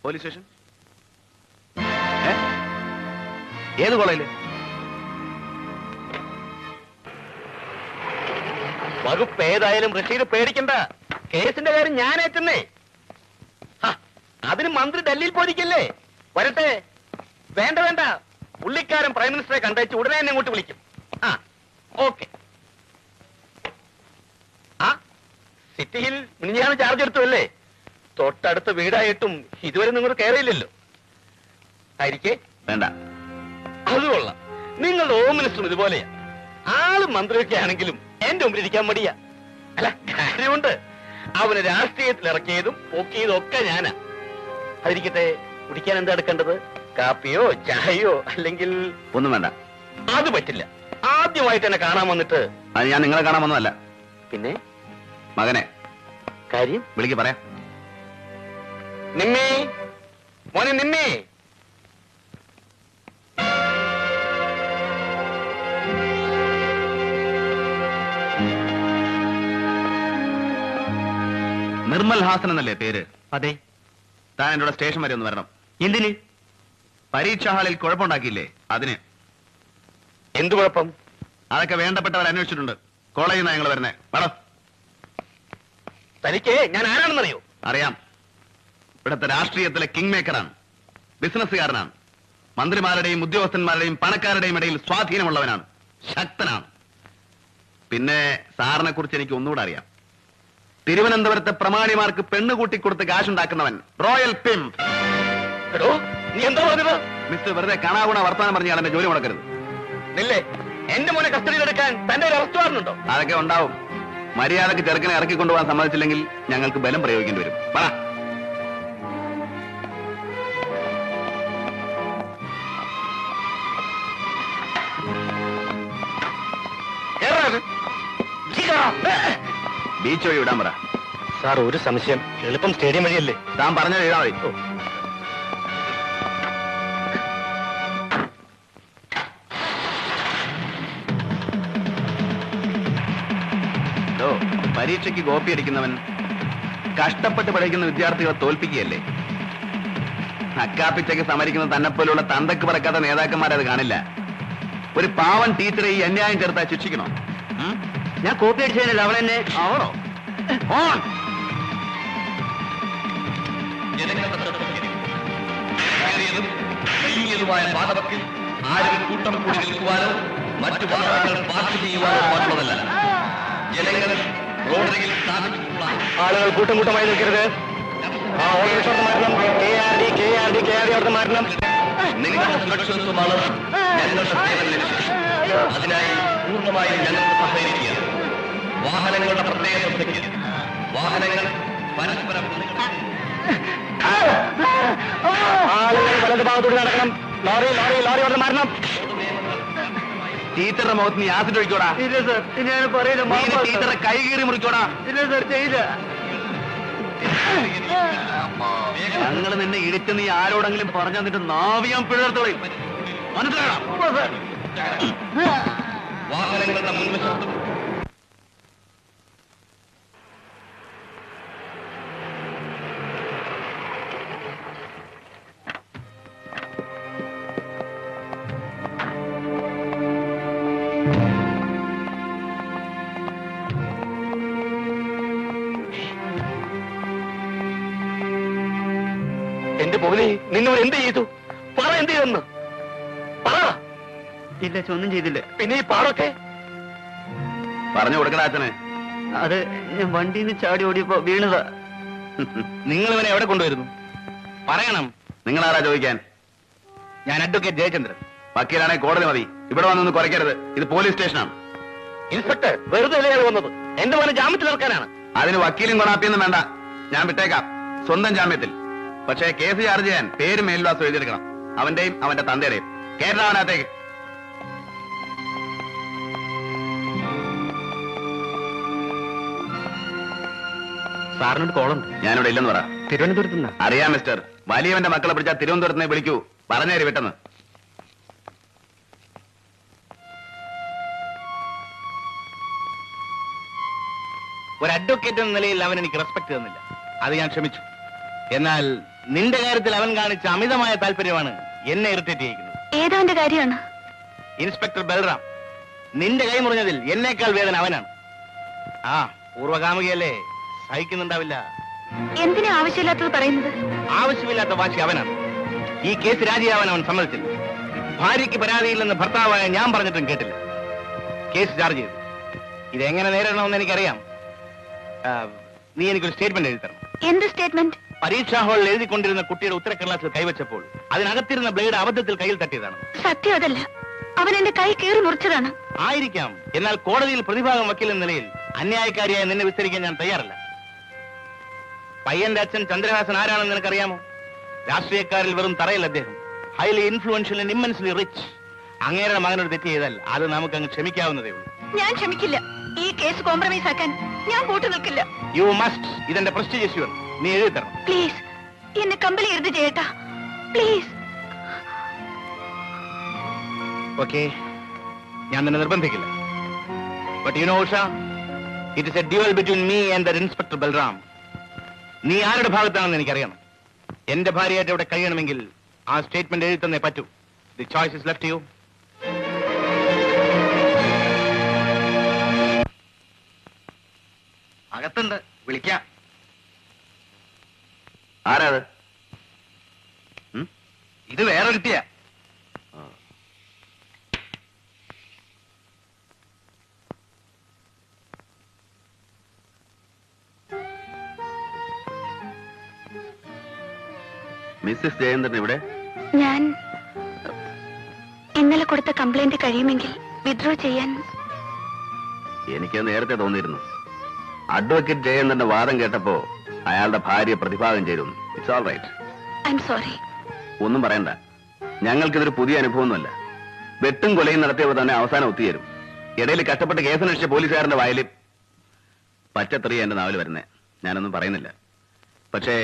Police station? ഏത് കോളേജില്? വകുപ്പ് ഏതായാലും റഷീദ് പേടിക്കണ്ട. കേസിന്റെ കാര്യം ഞാൻ ഏറ്റുന്നേ. അതിന് മന്ത്രി ഡൽഹിയിൽ പോയിരിക്കല്ലേ? വരട്ടെ. വേണ്ട വേണ്ട, പുള്ളിക്കാരൻ പ്രൈം മിനിസ്റ്ററെ കണ്ടേച്ച് ഉടനെ എന്നെ ഇങ്ങോട്ട് വിളിക്കും. ഓക്കെ. സിറ്റിയിൽ മിനിഞ്ഞാന്ന് ചാർജ് എടുത്തു അല്ലേ? തൊട്ടടുത്ത വീടായിട്ടും ഇതുവരെ നിങ്ങൾ കയറിയില്ലല്ലോ. ആയിരിക്കേ? വേണ്ട. അത് കൊള്ളാം. നിങ്ങളുടെ ഹോം മിനിസ്റ്ററും ഇതുപോലെയാ. ആളും മന്ത്രിയൊക്കെ ആണെങ്കിലും എന്റെ മുമ്പിൽ ഇരിക്കാൻ മടിയാ. അല്ല, കാര്യമുണ്ട്. അവന് രാഷ്ട്രീയത്തിൽ ഇറക്കിയതും പൊക്കിയതും ഒക്കെ ഞാനാ. അതിരിക്കട്ടെ, കുടിക്കാൻ എന്താ എടുക്കേണ്ടത്? കാപ്പിയോ ചായയോ അല്ലെങ്കിൽ? ഒന്നും വേണ്ട. അത് പറ്റില്ല. ആദ്യമായിട്ട് എന്നെ കാണാൻ വന്നിട്ട്. അത് ഞാൻ നിങ്ങളെ കാണാൻ വന്നതല്ല. പിന്നെ? മകനെ. കാര്യം വിളിക്ക്, പറയാം. നിമ്മേ, മോനെ നിമ്മേ. നിർമ്മൽ ഹാസൻ എന്നല്ലേ പേര്? അതെ. താൻ എന്നോട് സ്റ്റേഷൻ വരെ ഒന്ന് വരണം. എന്തിന്? പരീക്ഷാ ഹാളിൽ കുഴപ്പമുണ്ടാക്കിയില്ലേ, അതിന്. എന്തു കുഴപ്പം? അതൊക്കെ വേണ്ടപ്പെട്ടവർ അന്വേഷിച്ചിട്ടുണ്ട്. കോളേജിൽ നിന്ന് ഞങ്ങൾ വരുന്നേ. വേണം. തനിക്ക് ഞാൻ ആരാണെന്നറിയോ? അറിയാം. ഇവിടുത്തെ രാഷ്ട്രീയത്തിലെ കിങ് മേക്കറാണ്, ബിസിനസ്സുകാരനാണ്. മന്ത്രിമാരുടെയും ഉദ്യോഗസ്ഥന്മാരുടെയും പണക്കാരുടെയും ഇടയിൽ സ്വാധീനമുള്ളവനാണ്, ശക്തനാണ്. പിന്നെ സാറിനെ കുറിച്ച് എനിക്ക് ഒന്നുകൂടെ അറിയാം. തിരുവനന്തപുരത്തെ പ്രമാണിമാർക്ക് പെണ്ണ് കൂട്ടിക്കൊടുത്ത് കാശുണ്ടാക്കുന്നവൻ, റോയൽ പിംപ്. നീ എന്താ പറഞ്ഞത്? മിസ്റ്റർ വെറുതെ കാണാകുണ വർത്തമാനം പറഞ്ഞാൽ എന്റെ ജോലി മുടക്കരുത്. നില്ലേ, എന്റെ മോനെ കസ്റ്റഡിയിലെടുക്കാൻ തന്റെ ഒരു അറസ്റ്റ് വാറന്റ് ഉണ്ടോ? അതൊക്കെ ഉണ്ടാവും. മര്യാദക്ക് ചെറുക്കനെ ഇറക്കിക്കൊണ്ടുപോകാൻ സമ്മതിച്ചില്ലെങ്കിൽ ഞങ്ങൾക്ക് ബലം പ്രയോഗിക്കേണ്ടി വരും. പറ. ബീച്ച് വഴി വിടാൻ പറ. സാർ, ഒരു സംശയം. എളുപ്പം സ്റ്റേഡിയം വഴിയല്ലേ? താൻ പറഞ്ഞത് എഴുതാ മതി. പരീക്ഷയ്ക്ക് കോപ്പി അടിക്കുന്നവൻ കഷ്ടപ്പെട്ട് പഠിക്കുന്ന വിദ്യാർത്ഥികളെ തോൽപ്പിക്കുകയല്ലേ? അക്കാപ്പിച്ചയ്ക്ക് സമരിക്കുന്ന തന്നെപ്പോലുള്ള തന്തക്ക് പറക്കാത്ത നേതാക്കന്മാരത് കാണില്ല. ഒരു പാവൻ ടീച്ചറെ ഈ അന്യായം ചേർത്താൽ ശിക്ഷിക്കണോ? ഞാൻ കോപ്പി അടിച്ചതിനല്ല, അവൾ എന്നെ. ആവണോ? ആരും കൂട്ടം കൂടി നിൽക്കുവാനോ മറ്റു വാഹനങ്ങൾ പാർക്ക് ചെയ്യുവാനോ പാടുള്ളതല്ല. ജനങ്ങൾ റോഡരികിൽ സ്ഥാപിച്ചിട്ടുള്ള ആളുകൾ കൂട്ടം കൂട്ടമായി നിൽക്കരുത്. നിങ്ങളുടെ സുരക്ഷിതത്വമാണ് ഞങ്ങളുടെ സേവന ലക്ഷ്യം. അതിനായി പൂർണ്ണമായും ഞങ്ങൾക്ക് സഹകരിക്കുക. വാഹനങ്ങളുടെ പ്രത്യേക ശ്രദ്ധയ്ക്ക്. വാഹനങ്ങൾ പരസ്പരം ആളുകൾ വലത് ഭാഗത്തൂടെ നടക്കണം. ലോറി ലോറി ലോറി അവിടെ മാറണം. ടീച്ചറുടെ മുഖത്ത് നീ ആസിഡ് ഒഴിക്കോടാ? ഇല്ല സർ, ഞാൻ പറയുന്നത് ടീച്ചറെ കൈ കീറി മുറിക്കോടാ? ഇല്ല സർ, ചെയ്യില്ല. ഞങ്ങൾ നിന്നെ ഇടിച്ച് നീ ആരോടെങ്കിലും പറഞ്ഞു തന്നിട്ട് നാവിയാൻ പിഴർത്തോളി. മനസ്സിലാകാം. വാഹനങ്ങളുടെ മുൻവശത്തും എന്റെ പോലെ നിന്നോട് എന്ത് ചെയ്തു? പറ, എന്ത് ചെയ്തെന്ന് പറ. ഇല്ല, ഒന്നും ചെയ്തില്ല. പിന്നെ ഈ പാടൊക്കെ പറഞ്ഞു കൊടുക്കടാ അച്ഛനെ. അത് ഞാൻ വണ്ടിയിൽ നിന്ന് ചാടി ഓടിയപ്പോ വീണതാ. നിങ്ങൾ ഇവനെ എവിടെ കൊണ്ടുവരുന്നു? പറയണം. നിങ്ങളാരാ ചോദിക്കാൻ? ഞാൻ അഡ്വക്കേറ്റ് ജയചന്ദ്രൻ. വക്കീലാണെ കോടതി മതി. ഇവിടെ വന്നൊന്ന് കുറയ്ക്കരുത്. ഇത് പോലീസ് സ്റ്റേഷനാണ്. ഇൻസ്പെക്ടർ, വെറുതെ അല്ലേ വന്നത്? എന്റെ മോനെ ജാമ്യത്തിൽ ഇറക്കാനാണ്. അതിന് വക്കീലും കൊണാപ്പിയൊന്നും വേണ്ട. ഞാൻ വിട്ടേക്കാം, സ്വന്തം ജാമ്യത്തിൽ. പക്ഷേ കേസ് ചാർജ് ചെയ്യാൻ പേര് മേൽവാസം എഴുതിയെടുക്കണം, അവന്റെയും അവന്റെ തന്തയുടെയും. കേരള അവനകത്തേക്ക്. സാറിനോട് കോളുണ്ട്. ഞാനിവിടെ ഇല്ലെന്ന് പറ. തിരുവനന്തപുരത്ത് നിന്നാ. അറിയാം മിസ്റ്റർ. വലിയവന്റെ മക്കളെ പിടിച്ചാൽ തിരുവനന്തപുരത്ത് വിളിക്കൂ. പറഞ്ഞേരി വിട്ടെന്ന്. ഒരു അഡ്വക്കേറ്റ് എന്ന നിലയിൽ അവൻ എനിക്ക് റെസ്പെക്ട് തന്നില്ല. അത് ഞാൻ ക്ഷമിച്ചു. എന്നാൽ നിന്റെ കാര്യത്തിൽ അവൻ കാണിച്ച അമിതമായ താല്പര്യമാണ് എന്നെ ഇറിറ്റേറ്റ് ചെയ്യിക്കുന്നത്. ഏതവന്റെ കാര്യമാണ്? ഇൻസ്പെക്ടർ ബൽറാം. നിന്റെ കൈ മുറിഞ്ഞതിൽ എന്നേക്കാൾ വേദന അവനാണ്. ആ പൂർവകാമികയല്ലേ, സഹിക്കുന്നുണ്ടാവില്ല. എന്തിനാ ആവശ്യമില്ലാത്തത് പറയുന്നത്? ആവശ്യമില്ലാത്ത വാശി അവനാണ്. ഈ കേസ് രാജിയാവാൻ അവൻ സമ്മതിച്ചില്ല. ഭാര്യയ്ക്ക് പരാതിയില്ലെന്ന് ഭർത്താവായ ഞാൻ പറഞ്ഞിട്ടും കേട്ടില്ല. കേസ് ചാർജ് ചെയ്തു. ഇതെങ്ങനെ നേരിടണമെന്ന് എനിക്കറിയാം. നീ എനിക്കൊരു സ്റ്റേറ്റ്മെന്റ് എഴുതി തരണം. എന്ത് സ്റ്റേറ്റ്മെന്റ്? പരീക്ഷാ ഹാളിൽ എഴുതിക്കൊണ്ടിരുന്ന കുട്ടിയുടെ ഉത്തരക്കടലാസിൽ കൈവച്ചപ്പോൾ അതിനകത്തിരുന്ന ബ്ലേഡ് അബദ്ധത്തിൽ കയ്യിൽ തട്ടിയതാണ്. സത്യം അതല്ല, അവൻ എന്റെ കൈ കീറി മുറിച്ചതാണ്. ആയിരിക്കാം. എന്നാൽ കോടതിയിൽ പ്രതിഭാഗം വക്കീൽ എന്ന നിലയിൽ അന്യായക്കാരിയായ നിന്നെ വിസ്തരിക്കാൻ ഞാൻ തയ്യാറല്ല. പയ്യന്റെ അച്ഛൻ ചന്ദ്രഹാസൻ ആരാണെന്ന് നിനക്കറിയാമോ? രാഷ്ട്രീയക്കാരിൽ വെറും തറയിൽ അദ്ദേഹം. Highly influential and immensely rich. അങ്ങേരുടെ മകനോട് തെറ്റ് ചെയ്താൽ അത് നമുക്ക് അങ്ങ് ക്ഷമിക്കാവുന്നതേ ഉള്ളൂ. ഞാൻ ക്ഷമിക്കില്ല. ഈ കേസ് കോംപ്രമൈസ് ആക്കാൻ ഞാൻ കൂട്ടു നിൽക്കില്ല. You must. ഇതെന്റെ പ്രസ്റ്റീജ് ഇഷ്യൂ ആണ്. നീ എഴുതി തരണം. പ്ലീസ്, എന്നെ കമ്പനി എഴുതി ചെയ്യട്ടാ, പ്ലീസ്. ഓക്കെ, ഞാൻ നിന്നെ നിർബന്ധിക്കില്ല. But you know Usha, it is a duel between me and the inspector Balram. നീ ആരുടെ ഭാഗത്താണെന്ന് എനിക്കറിയണം. എന്റെ ഭാര്യയായിട്ട് ഇവിടെ കഴിയണമെങ്കിൽ ആ സ്റ്റേറ്റ്മെന്റ് എഴുതി തന്നേ പറ്റൂ. The choice is left you. അകത്തുണ്ട്, വിളിക്കാം. ആരാത്? ഇത് വേറെ കിട്ടിയ മിസ്സിസ് ജയന്തൻ ഇവിടെ? ഞാൻ ഇന്നലെ കൊടുത്ത കംപ്ലൈന്റ് കഴിയുമെങ്കിൽ വിത്ഡ്രോ ചെയ്യാൻ. എനിക്ക് നേരത്തെ തോന്നിയിരുന്നു. അഡ്വക്കേറ്റ് ജയന്തന്റെ വാദം കേട്ടപ്പോ അയാളുടെ ഭാര്യ പ്രതിഭാഗം ചെയ്തു. It's all right. I'm sorry. ഒന്നും പറയണ്ട. ഞങ്ങൾക്കിതൊരു പുതിയ അനുഭവമൊന്നുമല്ല. വെട്ടും കൊലയും നടത്തിയപ്പോൾ തന്നെ അവസാനം ഒത്തുചേരും. ഇടയിൽ കഷ്ടപ്പെട്ട് കേസന്വേഷിച്ച പോലീസുകാരന്റെ വായിൽ പച്ചത്തെറിയ എന്റെ നാവിൽ വരുന്നേ. ഞാനൊന്നും പറയുന്നില്ല. പക്ഷേ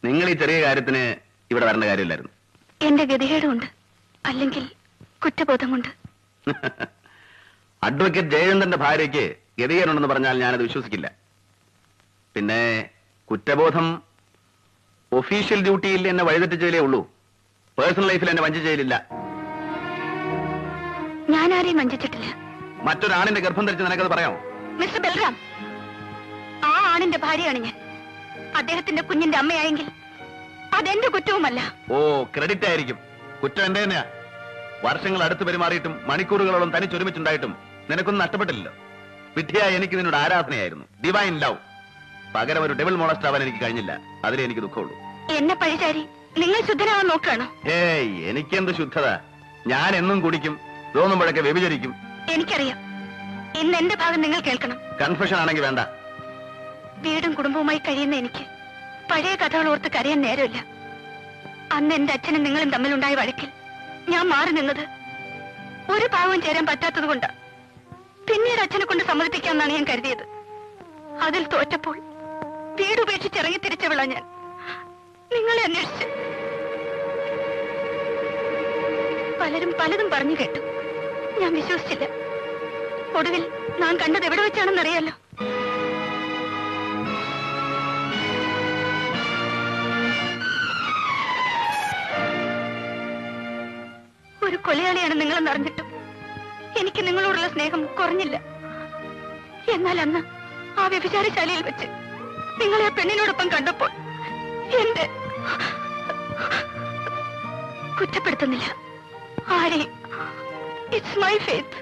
നിങ്ങൾ ഈ ചെറിയ കാര്യത്തിന് ഇവിടെ വരേണ്ട കാര്യമില്ലായിരുന്നു. എന്റെ ഗതികേടുണ്ട്, അല്ലെങ്കിൽ കുറ്റബോധം കൊണ്ട്. അഡ്വക്കേറ്റ് ജയചന്ദ്രന്റെ ഭാര്യയ്ക്ക് ഗതികേടുണ്ടെന്ന് പറഞ്ഞാൽ ഞാനത് വിശ്വസിക്കില്ല. പിന്നെ കുറ്റബോധം ഒഫീഷ്യൽ ഡ്യൂട്ടിയിൽ എന്നെ വഴിതെറ്റിച്ചതിലേ ഉള്ളൂ. പേഴ്സണൽ ലൈഫിൽ എന്നെ വഞ്ചിച്ചതിലില്ല. ഞാൻ ആരെയും വഞ്ചിച്ചിട്ടില്ല. മറ്റൊരാണിന്റെ ഗർഭം ധരിച്ച് നിനക്കത് പറയാമോ? മിസ്റ്റർ ബൽറാം, ആ ആണിന്റെ ഭാര്യയാണ് ഞാൻ. അദ്ദേഹത്തിന്റെ കുഞ്ഞിന്റെ അമ്മയായെങ്കിൽ അതെന്റെ കുറ്റവുമല്ല. ഓ, ക്രെഡിറ്റ് ആയിരിക്കും. കുറ്റം എന്റെ തന്നെയാ. വർഷങ്ങൾ അടുത്ത് പെരുമാറിയിട്ടും മണിക്കൂറുകളോളം തനിച്ചൊരുമിച്ചുണ്ടായിട്ടും നിനക്കൊന്നും നഷ്ടപ്പെട്ടില്ലല്ലോ. വിദ്യയായി എനിക്ക് നിന്നോട് ആരാധനയായിരുന്നു, ഡിവൈൻ ലവ്. പകരം ഒരു ഡെവിൾ മോളസ്റ്റ് ആവാൻ എനിക്ക് കഴിഞ്ഞില്ല. അതിലേ എനിക്ക് ദുഃഖമുള്ളൂ. എന്നെ പഴിചാരി നിങ്ങൾ ശുദ്ധനാവാൻ നോക്കുകയാണോ? ഏയ്, എനിക്കെന്ത് ശുദ്ധത. ഞാൻ എന്നും കുടിക്കും, തോന്നുമ്പോഴൊക്കെ വ്യഭിചരിക്കും. എനിക്കറിയാം. ഇന്ന് എന്റെ ഭാഗം നിങ്ങൾ കേൾക്കണം. കൺഫെഷൻ ആണെങ്കിൽ വേണ്ട. വീടും കുടുംബവുമായി കഴിയുന്ന എനിക്ക് പഴയ കഥകൾ ഓർത്ത് കരയാൻ നേരമില്ല. അന്ന് എന്റെ അച്ഛനും നിങ്ങളും തമ്മിലുണ്ടായ വഴക്കിൽ ഞാൻ മാറി നിന്നത് ഒരു പാവം ചേരാൻ പറ്റാത്തത് കൊണ്ടാ. പിന്നീട് അച്ഛനെ കൊണ്ട് സമ്മതിപ്പിക്കാമെന്നാണ് ഞാൻ കരുതിയത്. അതിൽ തോറ്റപ്പോൾ വീടുപേക്ഷിച്ച് ഇറങ്ങി തിരിച്ചവളാ ഞാൻ. നിങ്ങളെ അന്വേഷിച്ച് പലരും പലതും പറഞ്ഞു കേട്ടു. ഞാൻ വിശ്വസിച്ചില്ല. ഒടുവിൽ ഞാൻ കണ്ടത് എവിടെ വെച്ചാണെന്നറിയാലോ. ഒരു കൊലയാളിയാണ് നിങ്ങളെന്ന് അറിഞ്ഞിട്ടും എനിക്ക് നിങ്ങളോടുള്ള സ്നേഹം കുറഞ്ഞില്ല. എന്നാൽ അന്ന് ആ വ്യഭിചാരശാലയിൽ വെച്ച് നിങ്ങളെ ആ പെണ്ണിനോടൊപ്പം കണ്ടപ്പോൾ എന്റെ കുറ്റപ്പെടുത്തുന്നില്ല ആരെയും. It's my faith.